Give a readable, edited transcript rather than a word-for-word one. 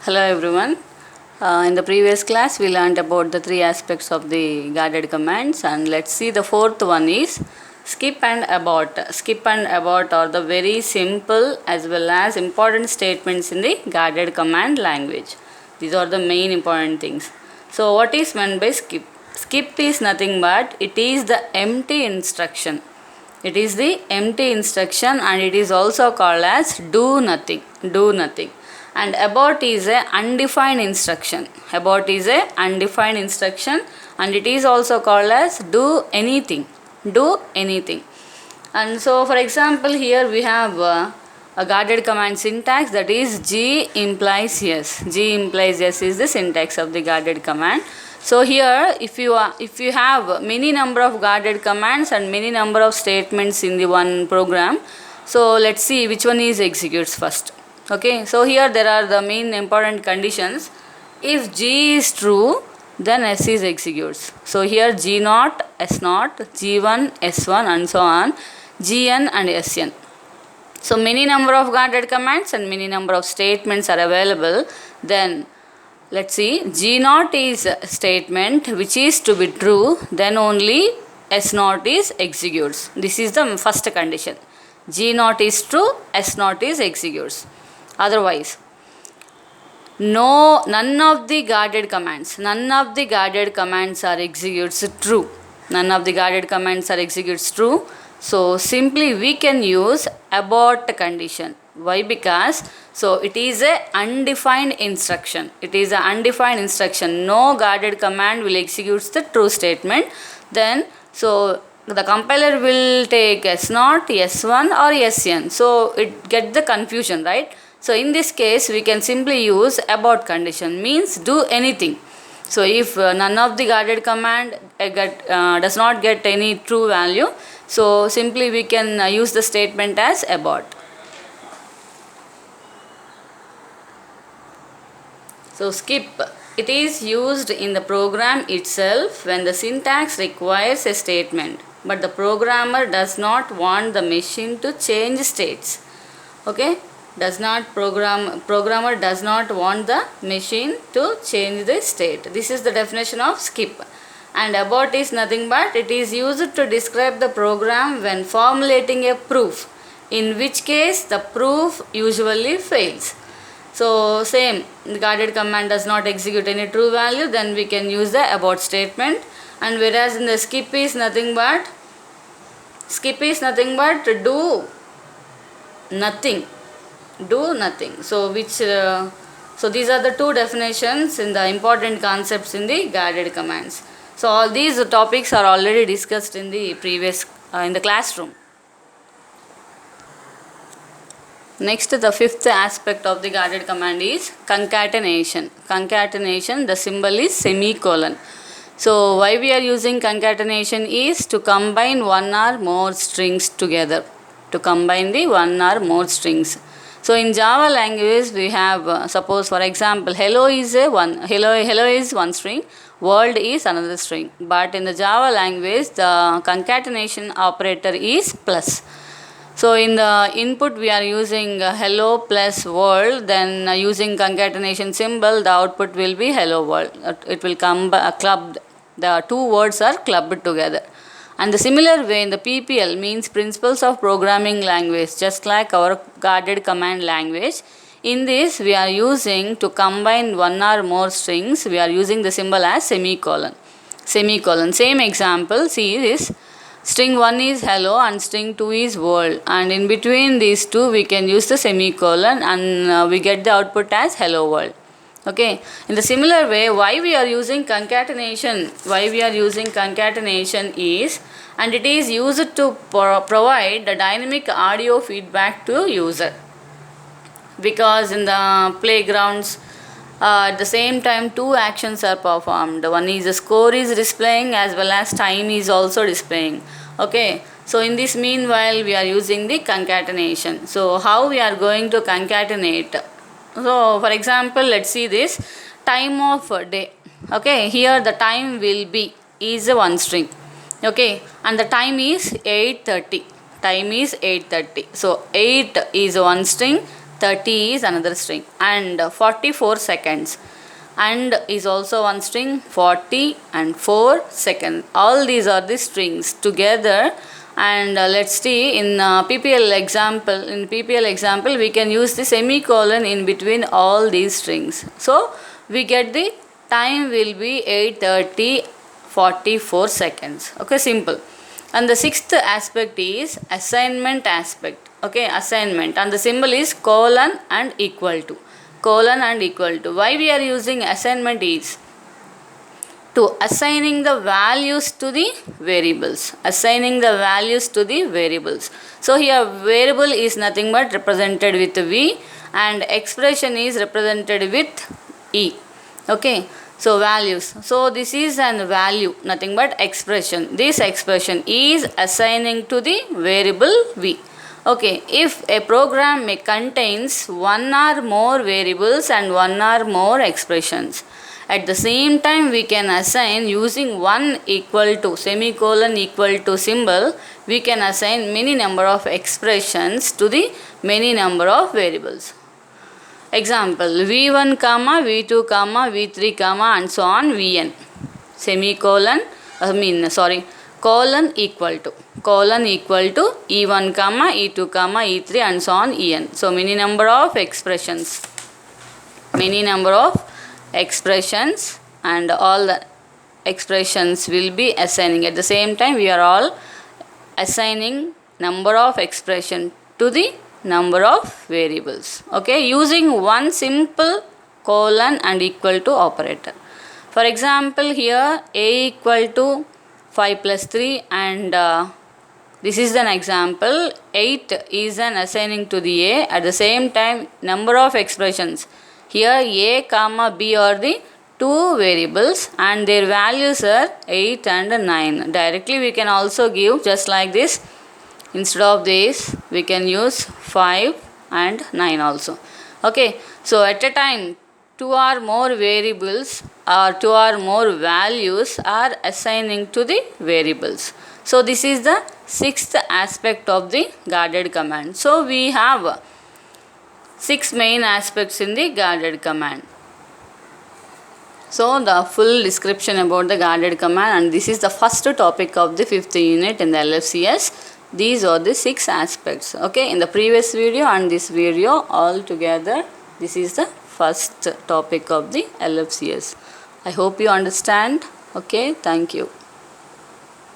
Hello everyone. In the previous class we learned about the three aspects of the guarded commands, and let's see the fourth one is skip and abort. Skip and abort are the very simple as well as important statements in the guarded command language. These are the main important things. So what is meant by skip? Skip is nothing but it is the empty instruction. It is the empty instruction and it is also called as do nothing. Do nothing. And abort is a undefined instruction. Abort is a undefined instruction and it is also called as do anything. Do anything. And so for example here we have a guarded command syntax, that is G implies yes. G implies yes is the syntax of the guarded command. So here if you have many number of guarded commands and many number of statements in the one program, so let's see which one is executes first. Okay, so here there are the main important conditions. If G is true, then S is executes. So here G0, S0, G1, S1 and so on, Gn and Sn. So many number of guarded commands and many number of statements are available. Then let's see, G0 is a statement which is to be true, then only S0 is executes. This is the first condition. G0 is true, S0 is executes. Otherwise, none of the guarded commands are executes true. None of the guarded commands are executes true. So simply we can use abort condition. Why? Because so it is a undefined instruction. It is an undefined instruction. No guarded command will execute the true statement. Then so the compiler will take S0, S1 or Sn. So it get the confusion, right? So in this case we can simply use abort condition, means do anything. So if none of the guarded command does not get any true value, so simply we can use the statement as abort. So skip, it is used in the program itself when the syntax requires a statement, but the programmer does not want the machine to change states. Okay, programmer does not want the machine to change the state. This is the definition of skip. And abort is nothing but it is used to describe the program when formulating a proof, in which case the proof usually fails. So same, the guarded command does not execute any true value, then we can use the abort statement. And whereas in the skip is nothing but do nothing. Do nothing. So so these are the two definitions in the important concepts in the guarded commands. So all these topics are already discussed in the previous in the classroom. Next, the fifth aspect of the guarded command is concatenation. Concatenation, the symbol is semicolon. So why we are using concatenation is to combine one or more strings together. To combine the one or more strings. So in Java language we have suppose for example hello is one string, world is another string. But in the Java language the concatenation operator is plus. So in the input we are using hello plus world, then using concatenation symbol the output will be hello world. It will come clubbed, the two words are clubbed together. And the similar way in the PPL means principles of programming language, just like our guarded command language. In this we are using to combine one or more strings, we are using the symbol as semicolon. Semicolon. Same example, see this. String 1 is hello and string 2 is world, and in between these two we can use the semicolon and we get the output as hello world. Okay, in the similar way why we are using concatenation is, and it is used to provide the dynamic audio feedback to user, because in the playgrounds at the same time two actions are performed. One is the score is displaying as well as time is also displaying. Okay, so in this meanwhile we are using the concatenation. So how we are going to concatenate? So for example let's see this time of day. Okay, here the time will be is one string. Okay, and the time is 8:30. Time is 8:30. So 8 is one string, 30 is another string, and 44 seconds. And is also one string, 40 and 4 seconds. All these are the strings together. And let's see in PPL example we can use the semicolon in between all these strings. So we get the time will be 8:30 44 seconds. Okay, simple. And the sixth aspect is assignment aspect. Okay, assignment, and the symbol is colon and equal to. Colon and equal to. Why we are using assignment is to assigning the values to the variables. Assigning the values to the variables. So here variable is nothing but represented with V, and expression is represented with E. Okay, so values. So this is an value, nothing but expression. This expression is assigning to the variable V. Okay, if a program contains one or more variables and one or more expressions, at the same time we can assign using one equal to semicolon equal to symbol, we can assign many number of expressions to the many number of variables. Example, v1 comma v2 comma v3 comma and so on vn, semicolon colon equal to e1 comma e2 comma e3 and so on en. So many number of expressions, and all the expressions will be assigning. At the same time we are all assigning number of expression to the number of variables. Okay, using one simple colon and equal to operator. For example, here a equal to 5 plus 3, and this is an example. 8 is an assigning to the a. At the same time number of expressions, here a comma b are the two variables and their values are 8 and 9. Directly we can also give just like this. Instead of this we can use 5 and 9 also. Okay, so at a time two or more variables or two or more values are assigning to the variables. So this is the sixth aspect of the guarded command. So we have 6 main aspects in the guarded command. So the full description about the guarded command, and this is the first topic of the 5th unit in the LFCS. These are the 6 aspects. Okay, in the previous video and this video all together, this is the first topic of the LFCS. I hope you understand. Okay, thank you.